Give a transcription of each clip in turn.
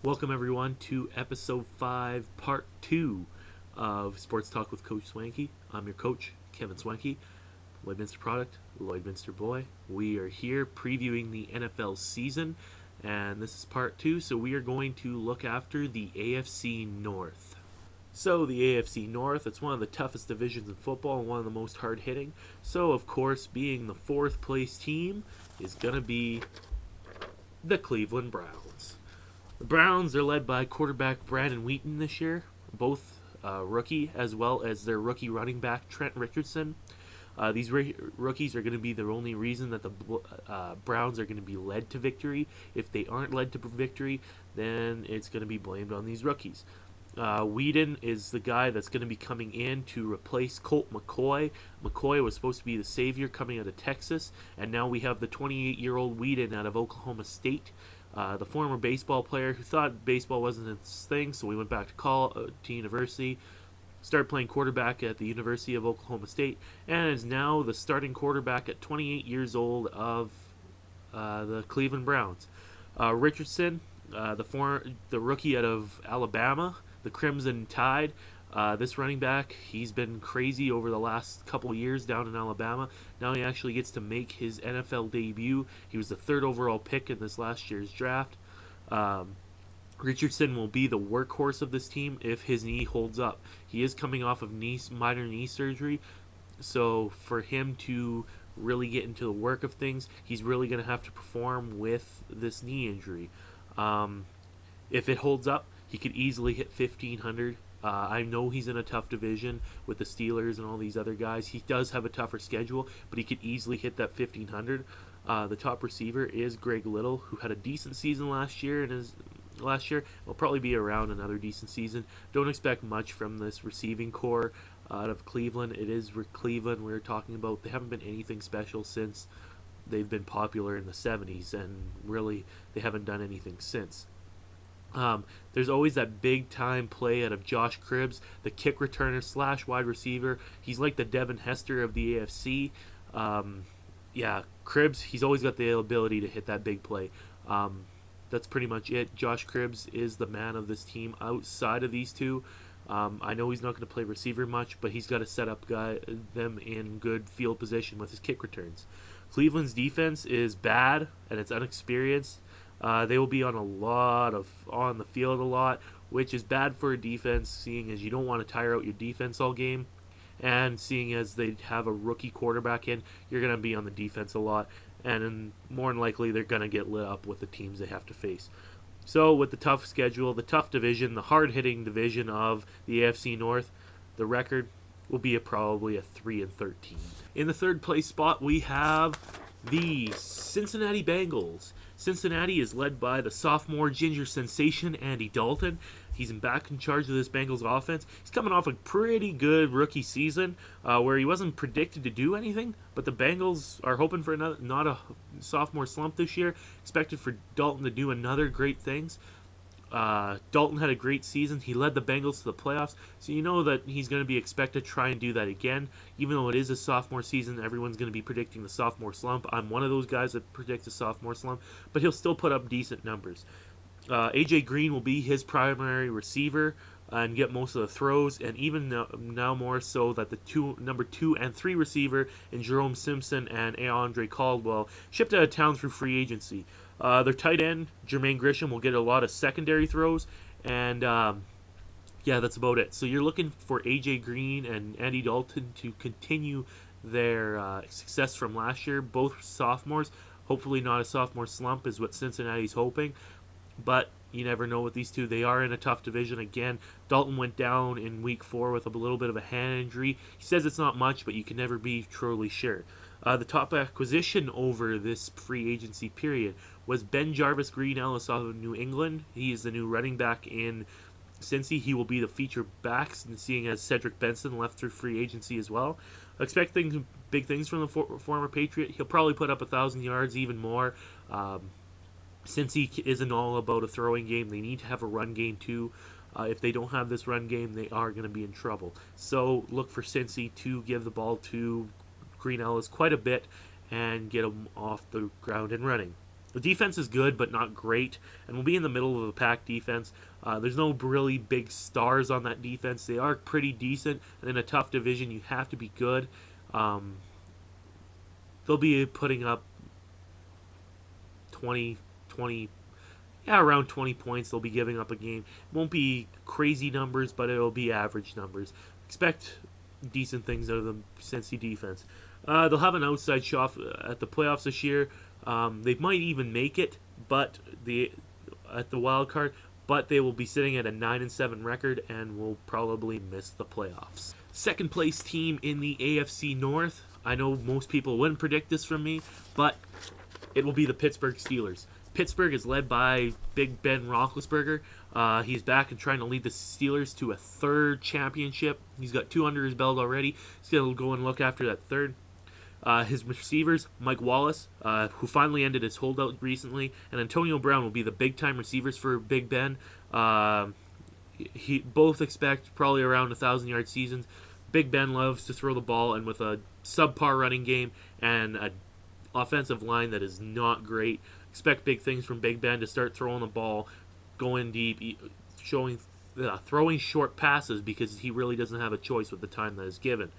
Welcome everyone to episode 5, part 2 of Sports Talk with Coach Swanky. I'm your coach, Kevin Swanky, Lloydminster product, Lloydminster boy. We are here previewing the NFL season, and this is part 2, so we are going to look after the AFC North. So the AFC North, it's one of the toughest divisions in football and one of the most hard-hitting. So of course, being the 4th place team is going to be the Cleveland Browns. The Browns are led by quarterback Brandon Wheaton this year, both rookie, as well as their rookie running back Trent Richardson. These rookies are going to be the only reason that the Browns are going to be led to victory. If they aren't led to victory, then it's going to be blamed on these rookies. Whedon is the guy that's going to be coming in to replace Colt McCoy. McCoy was supposed to be the savior coming out of Texas, and now we have the 28-year-old Whedon out of Oklahoma State. The former baseball player who thought baseball wasn't his thing, so he went back to university, started playing quarterback at the University of Oklahoma State, and is now the starting quarterback at 28 years old of the Cleveland Browns. Richardson, the rookie out of Alabama, the Crimson Tide. This running back, he's been crazy over the last couple years down in Alabama. Now he actually gets to make his NFL debut. He was the 3rd overall pick in this last year's draft. Richardson will be the workhorse of this team if his knee holds up. He is coming off of minor knee surgery, so for him to really get into the work of things, he's really going to have to perform with this knee injury. If it holds up, he could easily hit 1,500. I know he's in a tough division with the Steelers and all these other guys. He does have a tougher schedule, but he could easily hit that 1,500. The top receiver is Greg Little, who had a decent season last year, and will probably be around another decent season. Don't expect much from this receiving core out of Cleveland. It is Cleveland we're talking about. They haven't been anything special since they've been popular in the 70s, and really they haven't done anything since. There's always that big time play out of Josh Cribbs, the kick returner / wide receiver. He's like the Devin Hester of the AFC. Cribbs, he's always got the ability to hit that big play. That's pretty much it. Josh Cribbs is the man of this team outside of these two. I know he's not going to play receiver much, but he's got to set up them in good field position with his kick returns. Cleveland's defense is bad and it's unexperienced. They will be on the field a lot, which is bad for a defense, seeing as you don't want to tire out your defense all game, and seeing as they have a rookie quarterback in, you're going to be on the defense a lot, and more than likely they're going to get lit up with the teams they have to face. So with the tough schedule, the tough division, the hard-hitting division of the AFC North, the record will be probably a 3-13. In the 3rd place spot, we have the Cincinnati Bengals. Cincinnati is led by the sophomore ginger sensation Andy Dalton. He's back in charge of this Bengals offense. He's coming off a pretty good rookie season where he wasn't predicted to do anything, but the Bengals are hoping for not a sophomore slump this year. Expected for Dalton to do another great things. Dalton had a great season. He led the Bengals to the playoffs, so you know that he's going to be expected to try and do that again. Even though it is a sophomore season, everyone's going to be predicting the sophomore slump. I'm one of those guys that predicts a sophomore slump, but he'll still put up decent numbers. AJ Green will be his primary receiver and get most of the throws, and even now more so that the number 2 and 3 receiver in Jerome Simpson and Andre Caldwell shipped out of town through free agency. Their tight end, Jermaine Grisham, will get a lot of secondary throws, and that's about it. So you're looking for AJ Green and Andy Dalton to continue their success from last year, both sophomores. Hopefully not a sophomore slump is what Cincinnati's hoping, but you never know with these two. They are in a tough division again. Dalton went down in week 4 with a little bit of a hand injury. He says it's not much, but you can never be truly sure. The top acquisition over this free agency period was Ben Jarvis Green Ellis out of New England. He is the new running back in Cincy. He will be the feature back, seeing as Cedric Benson left through free agency as well. Expecting big things from the former Patriot. He'll probably put up 1,000 yards, even more. Cincy isn't all about a throwing game. They need to have a run game too. If they don't have this run game, they are going to be in trouble. So look for Cincy to give the ball to Green Ellis quite a bit and get him off the ground and running. The defense is good, but not great, and will be in the middle of the pack defense. There's no really big stars on that defense. They are pretty decent, and in a tough division, you have to be good. Um, they'll be putting up 20, 20, yeah, around 20 points. They'll be giving up a game. It won't be crazy numbers, but it'll be average numbers. Expect decent things out of the Cincy defense. They'll have an outside shot at the playoffs this year. They might even make it, but at the wild card, but they will be sitting at a 9-7 record and will probably miss the playoffs. Second place team in the AFC North. I know most people wouldn't predict this from me, but it will be the Pittsburgh Steelers. Pittsburgh is led by Big Ben Roethlisberger. He's back and trying to lead the Steelers to a third championship. He's got 2 under his belt already. He's going to go and look after that third. His receivers, Mike Wallace, who finally ended his holdout recently, and Antonio Brown will be the big-time receivers for Big Ben. He both expect probably around 1,000-yard seasons. Big Ben loves to throw the ball, and with a subpar running game and an offensive line that is not great, expect big things from Big Ben to start throwing the ball, going deep, throwing short passes because he really doesn't have a choice with the time that is given.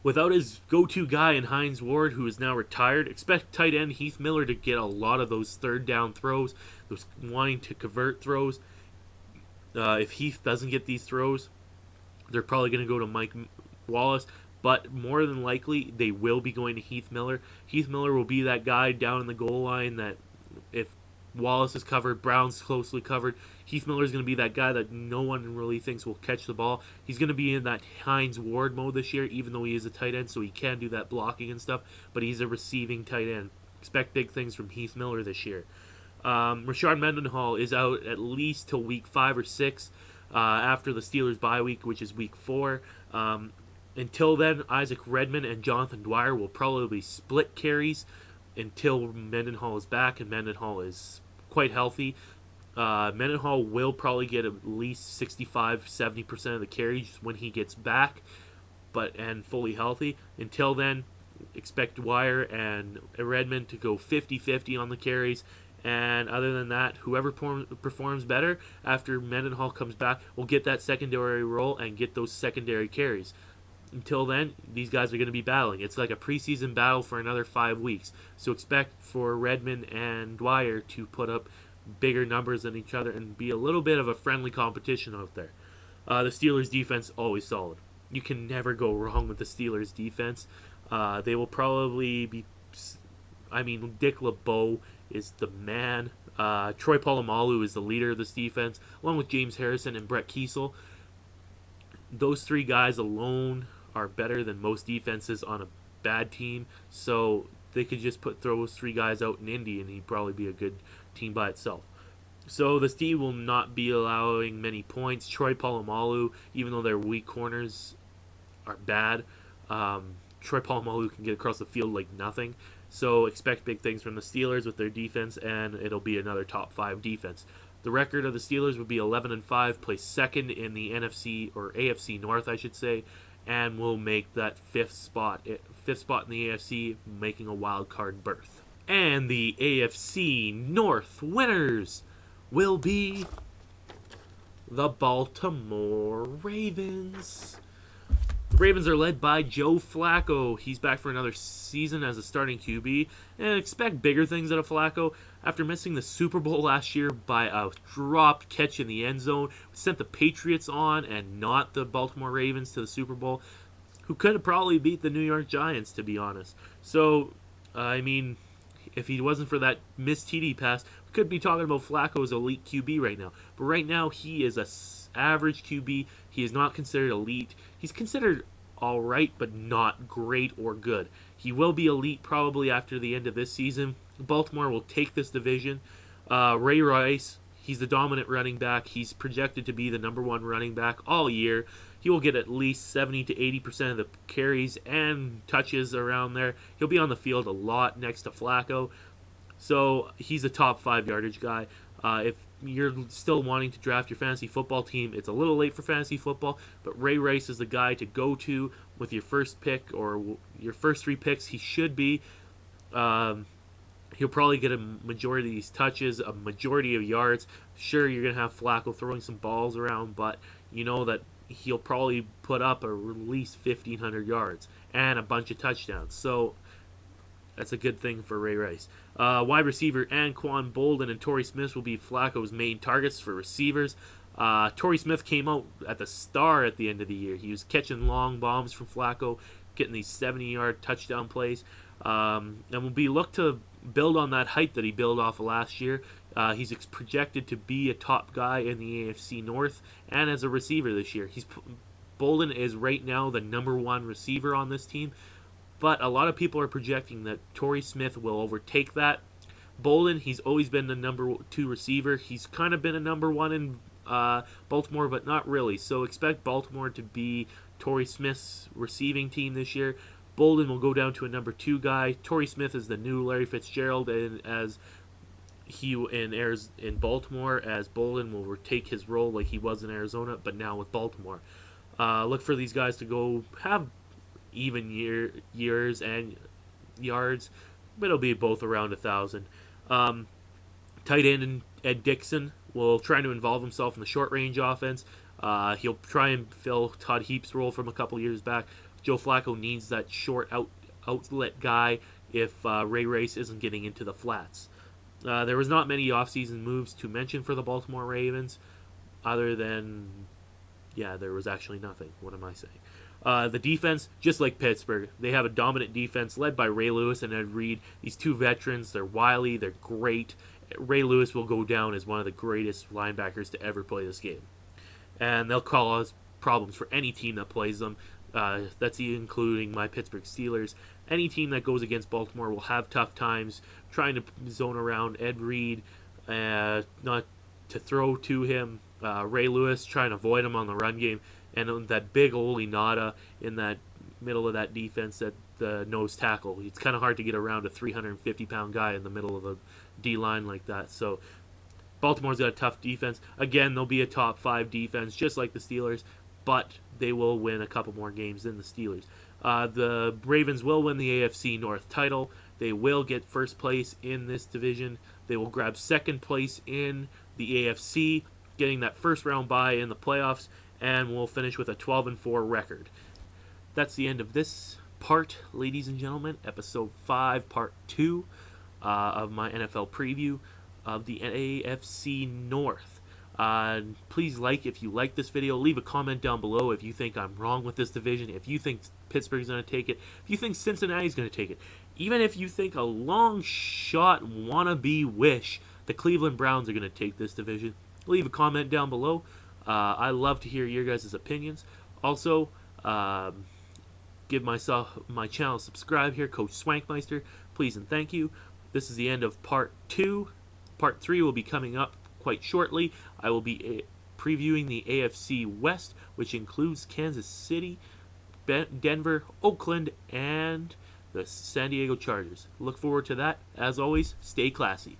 Without his go-to guy in Hines Ward, who is now retired, expect tight end Heath Miller to get a lot of those third down throws, those wanting to convert throws. If Heath doesn't get these throws, they're probably going to go to Mike Wallace, but more than likely they will be going to Heath Miller. Heath Miller will be that guy down in the goal line that if Wallace is covered, Brown's closely covered, Heath Miller is going to be that guy that no one really thinks will catch the ball. He's going to be in that Hines Ward mode this year, even though he is a tight end, so he can do that blocking and stuff, but he's a receiving tight end. Expect big things from Heath Miller this year. Rashard Mendenhall is out at least till week 5 or 6 after the Steelers' bye week, which is week 4. Until then, Isaac Redman and Jonathan Dwyer will probably split carries until Mendenhall is back, and Mendenhall is quite healthy. Mendenhall will probably get at least 65-70% of the carries when he gets back, and fully healthy. Until then, expect Dwyer and Redman to go 50-50 on the carries. And other than that, whoever performs better after Mendenhall comes back will get that secondary role and get those secondary carries. Until then, these guys are going to be battling. It's like a preseason battle for another 5 weeks. So expect for Redman and Dwyer to put up bigger numbers than each other and be a little bit of a friendly competition out there. The Steelers' defense, always solid. You can never go wrong with the Steelers' defense. They will probably be... Dick LeBeau is the man. Troy Polamalu is the leader of this defense, along with James Harrison and Brett Kiesel. Those 3 guys alone are better than most defenses on a bad team, so they could just put those 3 guys out in Indy and he'd probably be a good team by itself. So this team will not be allowing many points. Troy Polamalu, even though their weak corners are bad, Troy Polamalu can get across the field like nothing. So expect big things from the Steelers with their defense, and it'll be another top 5 defense. The record of the Steelers would be 11-5, placed second in the NFC or AFC North, I should say, and will make that fifth spot in the AFC, making a wild card berth. And the AFC North winners will be the Baltimore Ravens. The Ravens are led by Joe Flacco. He's back for another season as a starting QB, and expect bigger things out of Flacco. After missing the Super Bowl last year by a dropped catch in the end zone, sent the Patriots on and not the Baltimore Ravens to the Super Bowl, who could have probably beat the New York Giants, to be honest. So, if he wasn't for that missed TD pass, we could be talking about Flacco as elite QB right now. But right now, he is a average QB. He is not considered elite. He's considered all right, but not great or good. He will be elite probably after the end of this season. Baltimore will take this division. Ray Rice, he's the dominant running back. He's projected to be the number 1 running back all year. He will get at least 70 to 80% of the carries and touches around there. He'll be on the field a lot next to Flacco. So he's a top 5 yardage guy. If you're still wanting to draft your fantasy football team, it's a little late for fantasy football, but Ray Rice is the guy to go to with your first pick or your first 3 picks. He should be. He'll probably get a majority of these touches, a majority of yards. Sure, you're going to have Flacco throwing some balls around, but you know that he'll probably put up at least 1,500 yards and a bunch of touchdowns. So that's a good thing for Ray Rice. Wide receiver Anquan Bolden and Torrey Smith will be Flacco's main targets for receivers. Torrey Smith came out at the star at the end of the year. He was catching long bombs from Flacco, getting these 70-yard touchdown plays, and will be looked to build on that hype that he built off of last year. He's projected to be a top guy in the AFC North and as a receiver this year. Bolden is right now the number one receiver on this team, but a lot of people are projecting that Torrey Smith will overtake that. Bolden, he's always been the number two receiver. He's kind of been a number one in Baltimore, but not really. So expect Baltimore to be Torrey Smith's receiving team this year. Bolden will go down to a number two guy. Torrey Smith is the new Larry Fitzgerald, and as he in Baltimore, as Bolden will take his role like he was in Arizona, but now with Baltimore. Look for these guys to go have even years and yards, but it'll be both around 1,000. Tight end Ed Dixon will try to involve himself in the short range offense. He'll try and fill Todd Heap's role from a couple years back. Joe Flacco needs that short outlet guy if Ray Rice isn't getting into the flats. There was not many offseason moves to mention for the Baltimore Ravens, other than, there was actually nothing. What am I saying? The defense, just like Pittsburgh, they have a dominant defense led by Ray Lewis and Ed Reed. These two veterans, they're wily, they're great. Ray Lewis will go down as one of the greatest linebackers to ever play this game. And they'll cause problems for any team that plays them. That's including my Pittsburgh Steelers. Any team that goes against Baltimore will have tough times trying to zone around Ed Reed, not to throw to him. Ray Lewis trying to avoid him on the run game. And that big Ole Nada in that middle of that defense at the nose tackle. It's kind of hard to get around a 350-pound guy in the middle of a D-line like that. So Baltimore's got a tough defense. Again, they'll be a top 5 defense, just like the Steelers, but they will win a couple more games than the Steelers. The Ravens will win the AFC North title. They will get first place in this division. They will grab second place in the AFC, getting that first round bye in the playoffs, and we'll finish with a 12-4 record. That's the end of this part, ladies and gentlemen. Episode 5, Part 2 of my NFL preview of the AFC North. Please if you like this video. Leave a comment down below if you think I'm wrong with this division, if you think Pittsburgh's going to take it, if you think Cincinnati's going to take it, even if you think a long shot wannabe wish the Cleveland Browns are going to take this division. Leave a comment down below. I love to hear your guys' opinions. Also, give my channel a subscribe here, Coach Swankmeister. Please and thank you. This is the end of Part 2. Part 3 will be coming up quite shortly. I will be previewing the AFC West, which includes Kansas City, Denver, Oakland, and the San Diego Chargers. Look forward to that. As always, stay classy.